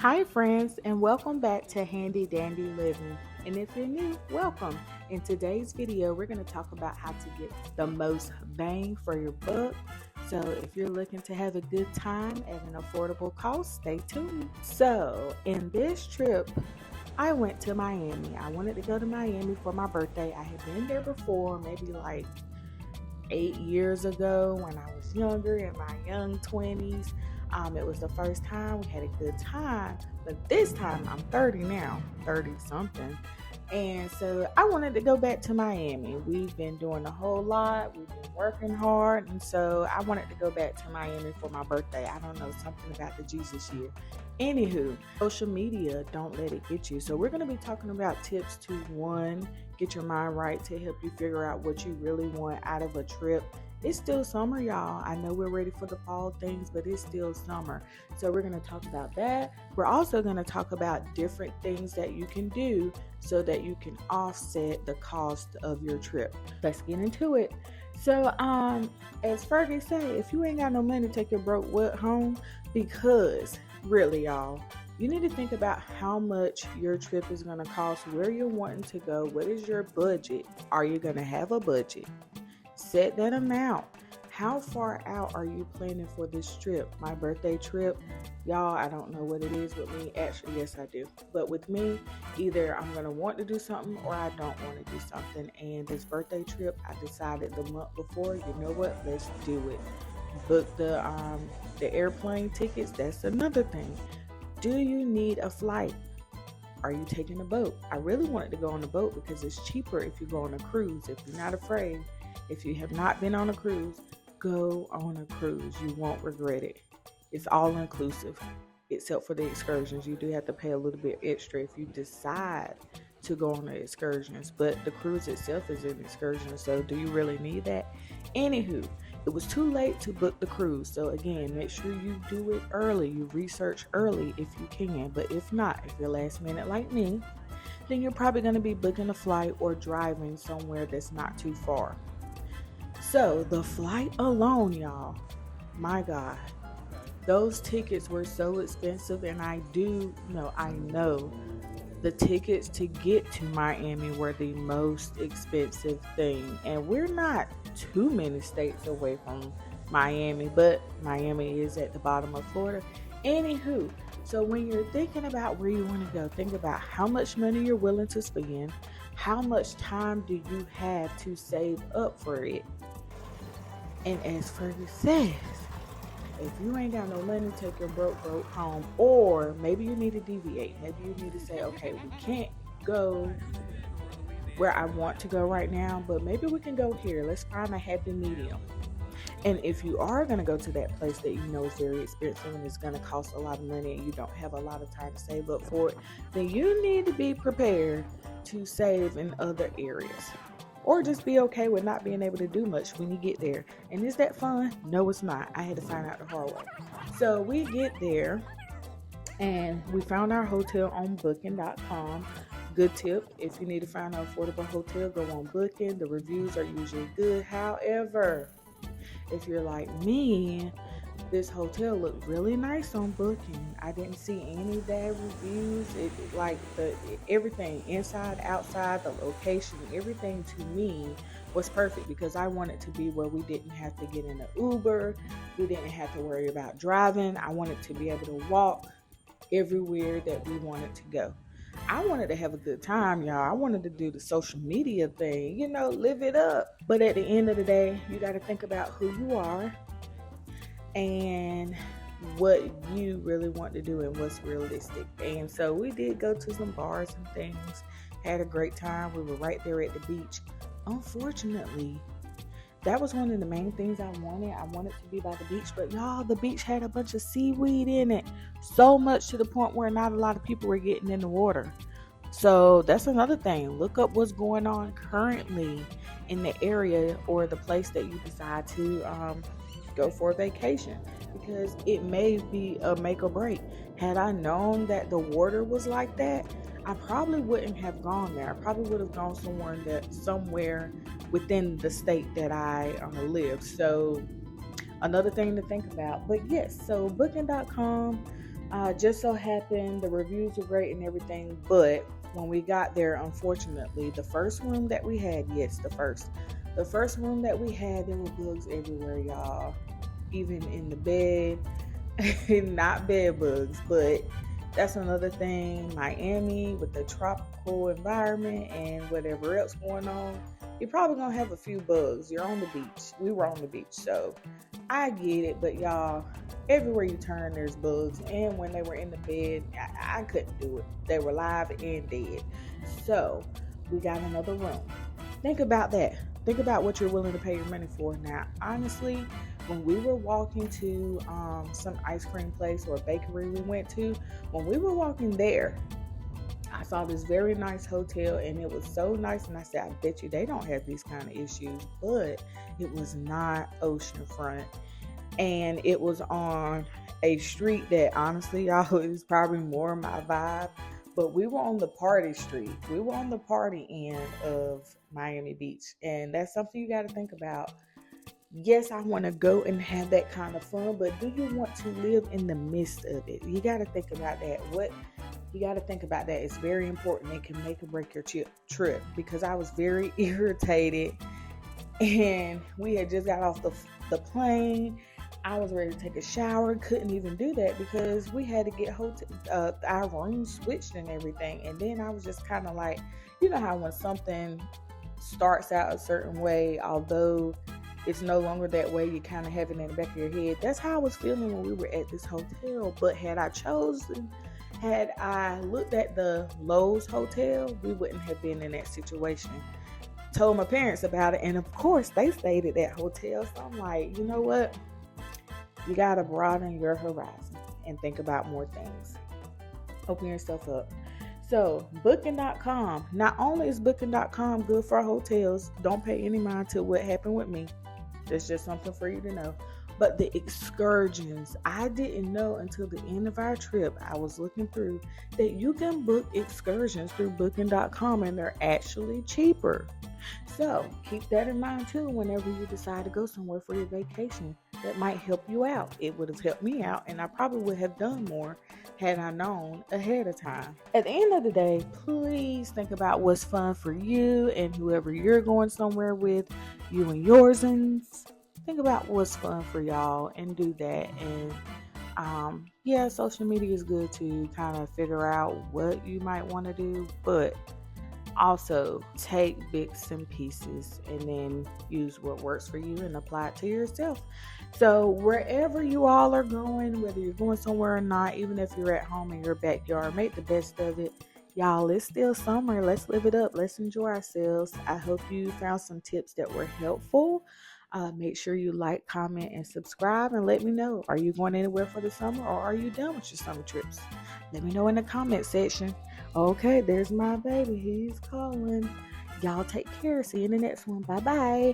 Hi, friends, and welcome back to Handy Dandy Living. And if you're new, welcome. In today's video, we're going to talk about how to get the most bang for your buck. So, if you're looking to have a good time at an affordable cost, stay tuned. So, in this trip, I went to Miami. I wanted to go to Miami for my birthday. I had been there before, maybe like 8 years ago when I was younger, in my young 20s. It was the first time. We had a good time, but this time I'm 30 now, 30 something. And so I wanted to go back to Miami. We've been doing a whole lot, we've been working hard, and so I wanted to go back to Miami for my birthday. I don't know, something about the Jesus year. Anywho, social media, don't let it get you. So we're going to be talking about tips to one, get your mind right, to help you figure out what you really want out of a trip. It's still summer, y'all. I know we're ready for the fall things, but it's still summer. So we're going to talk about that. We're also going to talk about different things that you can do so that you can offset the cost of your trip. Let's get into it. So, as Fergie said, if you ain't got no money, take your broke butt home, because really, y'all, you need to think about how much your trip is going to cost, where you're wanting to go, what is your budget? Are you going to have a budget? Set that amount. How far out are you planning for this trip? My birthday trip, y'all, I don't know what it is with me. Actually, yes, I do. But with me, either I'm going to want to do something or I don't want to do something. And this birthday trip, I decided the month before, you know what? Let's do it. Book the airplane tickets. That's another thing. Do you need a flight? Are you taking a boat? I really wanted to go on a boat because it's cheaper if you go on a cruise. If you're not afraid, if you have not been on a cruise, go on a cruise. You won't regret it. It's all inclusive, except for the excursions. You do have to pay a little bit extra if you decide to go on the excursions, but the cruise itself is an excursion, so do you really need that? Anywho, it was too late to book the cruise, so again, make sure you do it early. You research early if you can, but if not, if you're last minute like me, then you're probably going to be booking a flight or driving somewhere that's not too far. So the flight alone, y'all, my God, those tickets were so expensive, and I know the tickets to get to Miami were the most expensive thing. And we're not too many states away from Miami, but Miami is at the bottom of Florida. Anywho, so when you're thinking about where you want to go, think about how much money you're willing to spend, how much time do you have to save up for it. And as Fergie says, if you ain't got no money, take your broke home. Or maybe you need to deviate. Maybe you need to say, okay, we can't go where I want to go right now, but maybe we can go here. Let's find a happy medium. And if you are going to go to that place that you know is very expensive and it's going to cost a lot of money and you don't have a lot of time to save up for it, then you need to be prepared to save in other areas. Or just be okay with not being able to do much when you get there. And is that fun? No, it's not. I had to find out the hard way. So we get there and we found our hotel on booking.com. Good tip, if you need to find an affordable hotel, go on Booking. The reviews are usually good. However, if you're like me, this hotel looked really nice on Booking. I didn't see any bad reviews. Everything inside, outside, the location, everything to me was perfect because I wanted to be where we didn't have to get in an Uber. We didn't have to worry about driving. I wanted to be able to walk everywhere that we wanted to go. I wanted to have a good time, y'all. I wanted to do the social media thing, live it up. But at the end of the day, you got to think about who you are and what you really want to do and what's realistic. And so we did go to some bars and things, had a great time. We were right there at the beach. Unfortunately, that was one of the main things I wanted. I wanted to be by the beach, but y'all, the beach had a bunch of seaweed in it, so much to the point where not a lot of people were getting in the water. So that's another thing. Look up what's going on currently in the area or the place that you decide to go for a vacation, because it may be a make or break. Had I known that the water was like that, I probably wouldn't have gone there. I probably would have gone somewhere within the state that I live. So another thing to think about. But yes, so booking.com, Just so happened the reviews were great and everything, but when we got there, unfortunately, the first room that we had, yes, the first room that we had, there were bugs everywhere, y'all. Even in the bed, not bed bugs, but that's another thing. Miami with the tropical environment and whatever else going on, you're probably gonna have a few bugs. You're on the beach. We were on the beach, so I get it, but y'all, everywhere you turn, there's bugs. And when they were in the bed, I couldn't do it. They were live and dead. So we got another room. Think about that. Think about what you're willing to pay your money for. Now, honestly, when we were walking to some ice cream place or bakery we went to, when we were walking there, I saw this very nice hotel and it was so nice. And I said, I bet you they don't have these kind of issues. But it was not oceanfront. And it was on a street that honestly, y'all, is probably more my vibe. But we were on the party street. We were on the party end of Miami Beach. And that's something you got to think about. Yes, I want to go and have that kind of fun, but do you want to live in the midst of it? You got to think about that. You got to think about that. It's very important. It can make or break your trip, because I was very irritated and we had just got off the plane. I was ready to take a shower, couldn't even do that because we had to get our room switched and everything. And then I was just kind of like, you know how when something starts out a certain way, although it's no longer that way, you kind of have it in the back of your head. That's how I was feeling when we were at this hotel. But had I looked at the Lowe's hotel, we wouldn't have been in that situation. Told my parents about it, and of course they stayed at that hotel. So I'm like, you know what? You gotta broaden your horizon and think about more things. Open yourself up. So Booking.com, not only is Booking.com good for hotels, don't pay any mind to what happened with me. That's just something for you to know. But the excursions, I didn't know until the end of our trip. I was looking through that you can book excursions through Booking.com and they're actually cheaper. So keep that in mind too whenever you decide to go somewhere for your vacation. That might help you out. It would have helped me out, and I probably would have done more had I known ahead of time. At the end of the day, please think about what's fun for you and whoever you're going somewhere with, you and yours. And think about what's fun for y'all and do that. And yeah, social media is good to kind of figure out what you might want to do, but also take bits and pieces and then use what works for you and apply it to yourself. So wherever you all are going, whether you're going somewhere or not, even if you're at home in your backyard, make the best of it. Y'all, it's still summer. Let's live it up. Let's enjoy ourselves. I hope you found some tips that were helpful. Make sure you like, comment, and subscribe, and let me know. Are you going anywhere for the summer, or are you done with your summer trips? Let me know in the comment section. Okay, there's my baby. He's calling. Y'all take care. See you in the next one. Bye-bye.